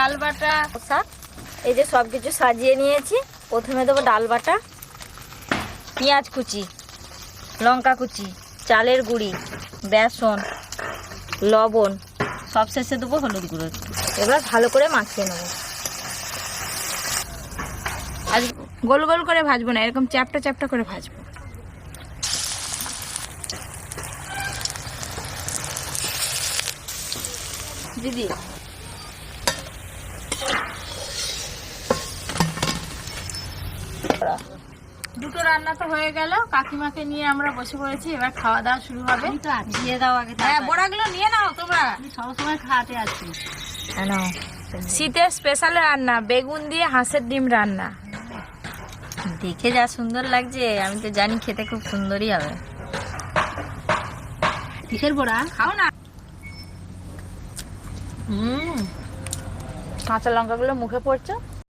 ডাল বাটা শাক, এই যে সব কিছু সাজিয়ে নিয়েছি। প্রথমে দেবো ডাল বাটা, পেঁয়াজ কুচি, লঙ্কা কুচি, চালের গুঁড়ি, বেসন, লবণ, সব শেষে দেবো হলুদ গুঁড়ো। এবার ভালো করে মাখিয়ে নেবো। আজ গোল গোল করে ভাজবো না, এরকম চ্যাপটা চ্যাপটা করে ভাজবো। দিদি দুটো রান্না তো হয়ে গেল, কাকিমাকে নিয়ে আমরা বসে পড়েছি, এবার খাওয়া দাওয়া শুরু হবে। দিয়ে দাও আগে। হ্যাঁ, বড়াগুলো নিয়ে নাও তোমরা। সবসময় খাওয়াতে আছি। শীতের স্পেশাল রান্না, বেগুন দিয়ে হাঁসের ডিম রান্না। দেখে যা সুন্দর লাগছে, আমি তো জানি খেতে খুব সুন্দরই হবে। কিসের বড়া? খাও না। কাঁচা লঙ্কাগুলো মুখে পড়ছে।